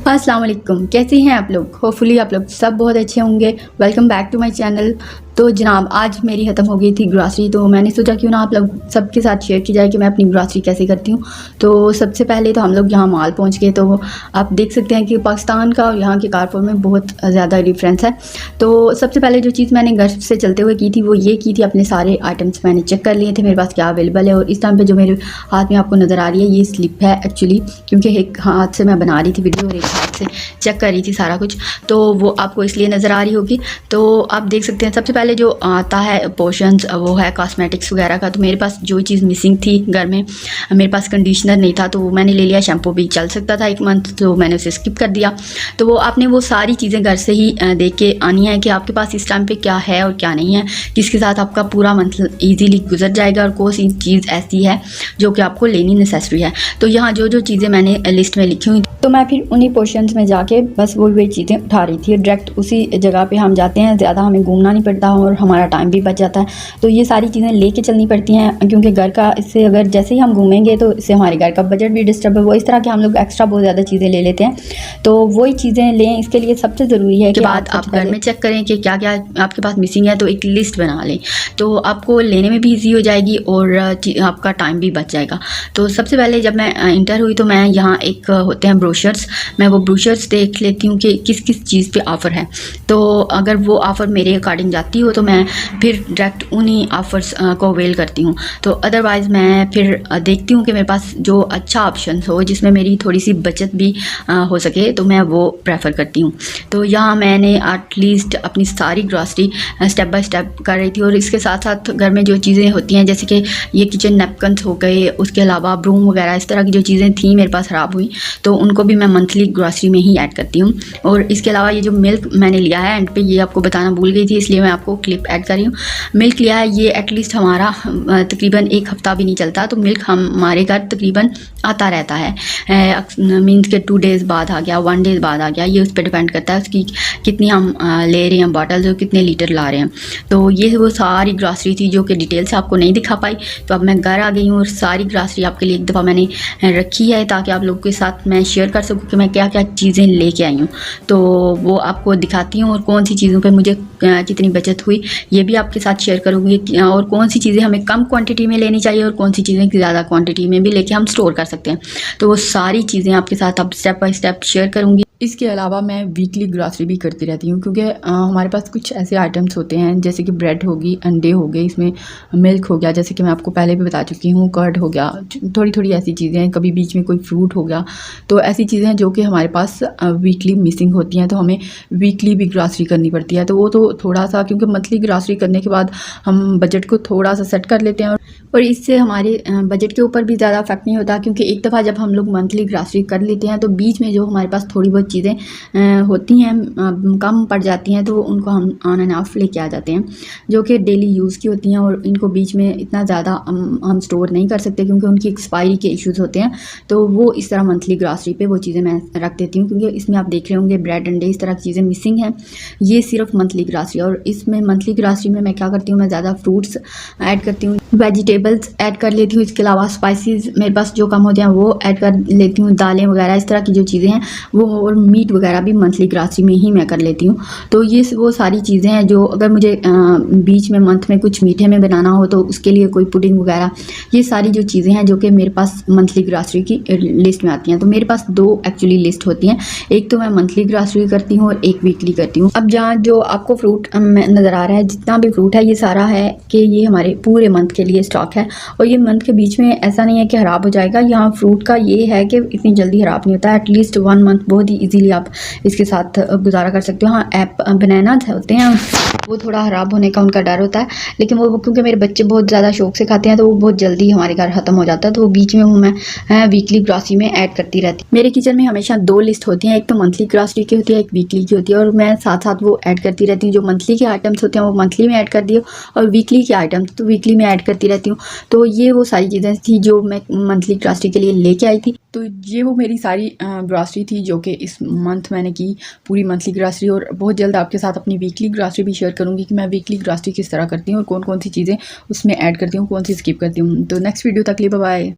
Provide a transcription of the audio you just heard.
अस्सलाम वालेकुम, कैसे हैं आप लोग। होपफुली आप लोग सब बहुत अच्छे होंगे। Welcome back to my channel. तो जनाब आज मेरी ख़त्म हो गई थी ग्रॉसरी, तो मैंने सोचा क्यों ना आप लोग सबके साथ शेयर की जाए कि मैं अपनी ग्रॉसरी कैसे करती हूँ। तो सबसे पहले तो हम लोग यहाँ माल पहुँच गए, तो आप देख सकते हैं कि पाकिस्तान का और यहाँ के कारफोर में बहुत ज़्यादा डिफरेंस है। तो सबसे पहले जो चीज़ मैंने घर से चलते हुए की थी वो ये की थी, अपने सारे आइटम्स मैंने चेक कर लिए थे मेरे पास क्या अवेलेबल है। और इस टाइम पर जो मेरे हाथ में आपको नज़र आ रही है ये स्लिप है एक्चुअली, क्योंकि एक हाथ से मैं बना रही थी वीडियो और एक हाथ से चेक कर रही थी सारा कुछ, तो वो आपको इसलिए नज़र आ रही होगी। तो आप देख सकते हैं सबसे पहले जो आता है पोर्शंस वो है कॉस्मेटिक्स वगैरह का। तो मेरे पास जो चीज़ मिसिंग थी घर में, मेरे पास कंडीशनर नहीं था, तो मैंने ले लिया। शैम्पू भी चल सकता था 1 मंथ, तो मैंने उसे स्किप कर दिया। तो वो आपने वो सारी चीज़ें घर से ही देख के आनी है कि आपके पास इस टाइम पे क्या है और क्या नहीं है, जिसके साथ आपका पूरा मंथ ईजीली गुजर जाएगा और कौन सी चीज़ ऐसी है जो कि आपको लेनी नेसेसरी है। तो यहाँ जो जो चीज़ें मैंने लिस्ट में लिखी हुई, तो मैं फिर उन्हीं पोर्शंस में जाके बस वही चीज़ें उठा रही थी। डायरेक्ट उसी जगह पे हम जाते हैं, ज़्यादा हमें घूमना नहीं पड़ता और हमारा टाइम भी बच जाता है। तो ये सारी चीज़ें लेके चलनी पड़ती हैं, क्योंकि घर का इससे अगर जैसे ही हम घूमेंगे तो इससे हमारे घर का बजट भी डिस्टर्ब है। वो इस तरह के हम लोग एक्स्ट्रा बहुत ज़्यादा चीज़ें ले लेते हैं, तो वही चीज़ें लें। इसके लिए सबसे ज़रूरी है कि बाद आप घर में चेक करें कि क्या क्या आपके पास मिसिंग है, तो एक लिस्ट बना लें, तो आपको लेने में भी ईजी हो जाएगी और आपका टाइम भी बच जाएगा। तो सबसे पहले जब मैं इंटर हुई तो मैं यहाँ एक होते हैं ब्रोशर्स, मैं वो ब्रोशर्स देख लेती हूँ कि किस किस चीज़ पे ऑफ़र है। तो अगर वो ऑफ़र मेरे अकॉर्डिंग जाती हो तो मैं फिर डायरेक्ट उन्हीं ऑफ़र्स को अवेल करती हूँ। तो अदरवाइज़ मैं फिर देखती हूँ कि मेरे पास जो अच्छा ऑप्शन हो जिसमें मेरी थोड़ी सी बचत भी हो सके, तो मैं वो प्रेफर करती हूँ। तो यहाँ मैंने एटलीस्ट अपनी सारी ग्रॉसरी स्टेप बाय स्टेप कर रही थी। और इसके साथ साथ घर में जो चीज़ें होती हैं, जैसे कि ये किचन नैपकिन्स हो गए, उसके अलावा ब्रूम वगैरह, इस तरह की जो चीज़ें थी मेरे पास ख़राब हुई, तो उनको भी मैं मंथली ग्रॉसरी में ही ऐड करती हूँ। और इसके अलावा ये जो मिल्क मैंने लिया है, एंड पे ये आपको बताना भूल गई थी, इसलिए मैं आपको क्लिप ऐड कर रही हूँ। मिल्क लिया है, ये एटलीस्ट हमारा तकरीबन 1 हफ़्ता भी नहीं चलता, तो मिल्क हमारे घर तकरीबन आता रहता है। मीन्स के 2 डेज़ बाद आ गया, 1 डेज़ बाद आ गया, ये उस पर डिपेंड करता है उसकी कितनी हम ले रहे हैं बॉटल्स और कितने लीटर ला रहे हैं। तो ये वो सारी ग्रॉसरी थी जो कि डिटेल से आपको नहीं दिखा पाई। तो अब मैं घर आ गई हूँ और सारी ग्रॉसरी आपके लिए एक दफ़ा मैंने रखी है, ताकि आप लोगों के साथ मैं शेयर कर सकूँ कि मैं क्या क्या चीज़ें लेके आई हूँ। तो वो आपको दिखाती हूँ और कौन सी चीज़ों पे मुझे कितनी बचत हुई ये भी आपके साथ शेयर करूँगी, और कौन सी चीज़ें हमें कम क्वांटिटी में लेनी चाहिए और कौन सी चीज़ें ज़्यादा क्वांटिटी में भी लेके हम स्टोर कर सकते हैं। तो वो सारी चीज़ें आपके साथ अब स्टेप बाय स्टेप शेयर करूँगी। इसके अलावा मैं वीकली ग्रॉसरी भी करती रहती हूँ, क्योंकि हमारे पास कुछ ऐसे आइटम्स होते हैं जैसे कि ब्रेड होगी, अंडे हो गए, इसमें मिल्क हो गया, जैसे कि मैं आपको पहले भी बता चुकी हूँ, कर्ड हो गया, थोड़ी थोड़ी ऐसी चीज़ें हैं, कभी बीच में कोई फ्रूट हो गया। तो ऐसी चीज़ें हैं जो कि हमारे पास वीकली मिसिंग होती हैं, तो हमें वीकली भी ग्रॉसरी करनी पड़ती है। तो वो तो थोड़ा सा, क्योंकि मंथली ग्रॉसरी करने के बाद हम बजट को थोड़ा सा सेट कर लेते हैं और इससे हमारे बजट के ऊपर भी ज़्यादा इफेक्ट नहीं होता, क्योंकि एक दफ़ा जब हम लोग मंथली ग्रॉसरी कर लेते हैं तो बीच में जो हमारे पास थोड़ी बहुत चीज़ें होती हैं कम पड़ जाती हैं, तो उनको हम ऑन एंड ऑफ लेके आ जाते हैं, जो कि डेली यूज़ की होती हैं। और इनको बीच में इतना ज़्यादा हम स्टोर नहीं कर सकते, क्योंकि उनकी एक्सपायरी के इश्यूज़ होते हैं। तो वो इस तरह मंथली ग्रॉसरी पे वो चीज़ें मैं रख देती हूँ, क्योंकि इसमें आप देख रहे होंगे ब्रेड अंडे इस तरह की चीज़ें मिसिंग हैं। ये सिर्फ मंथली ग्रॉसरी। और इसमें मंथली ग्रॉसरी में मैं क्या करती हूँ, मैं ज़्यादा फ्रूट्स ऐड करती हूँ, वेजिटेबल्स ऐड कर लेती हूँ। इसके अलावा स्पाइसेस मेरे पास जो कम होते हैं वो ऐड कर लेती हूँ, दालें वगैरह इस तरह की जो चीज़ें हैं वो, और मीट वगैरह भी मंथली ग्रॉसरी में ही मैं कर लेती हूँ। तो ये वो सारी चीज़ें हैं जो अगर मुझे बीच में मंथ में कुछ मीठे में बनाना हो तो उसके लिए कोई पुडिंग वगैरह, ये सारी जो चीज़ें हैं जो कि मेरे पास मंथली ग्रॉसरी की लिस्ट में आती हैं। तो मेरे पास 2 एक्चुअली लिस्ट होती हैं, एक तो मैं मंथली ग्रॉसरी करती हूँ और एक वीकली करती हूँ। अब जहाँ जो आपको फ्रूट नज़र आ रहा है, जितना भी फ्रूट है ये सारा है कि ये हमारे पूरे मंथ के लिए स्टॉक है, और ये मंथ के बीच में ऐसा नहीं है कि ख़राब हो जाएगा। यहाँ फ्रूट का ये है कि इतनी जल्दी ख़राब नहीं होता, एटलीस्ट 1 मंथ बहुत ही इजीली आप इसके साथ गुजारा कर सकते हो। हाँ, बनाना होते हैं वो थोड़ा ख़राब होने का उनका डर होता है, लेकिन वो क्योंकि मेरे बच्चे बहुत ज़्यादा शौक से खाते हैं तो वो बहुत जल्दी हमारे घर ख़त्म हो जाता है, तो वो बीच में वो मैं वीकली ग्रॉसरी में ऐड करती रहती हूँ। मेरे किचन में हमेशा 2 लिस्ट होती हैं, एक तो मंथली ग्रॉसरी की होती है, एक वीकली की होती है, और मैं साथ साथ वो ऐड करती रहती हूँ। जो मंथली के आइटम्स होते हैं वो मंथली में ऐड कर दिए, और वीकली के आइटम्स तो वीकली में ऐड करती रहती हूँ। तो ये वो सारी चीज़ें थी जो मैं मंथली ग्रॉसरी के लिए लेके आई थी। तो ये वो मेरी सारी ग्रॉसरी थी जो कि इस मंथ मैंने की, पूरी मंथली ग्रॉसरी। और बहुत जल्द आपके साथ अपनी वीकली ग्रॉसरी भी शेयर करूँगी कि मैं वीकली ग्रॉसरी किस तरह करती हूँ और कौन कौन सी चीज़ें उसमें ऐड करती हूँ, कौन सी स्किप करती हूँ। तो नेक्स्ट वीडियो तक लिए बाय बाय।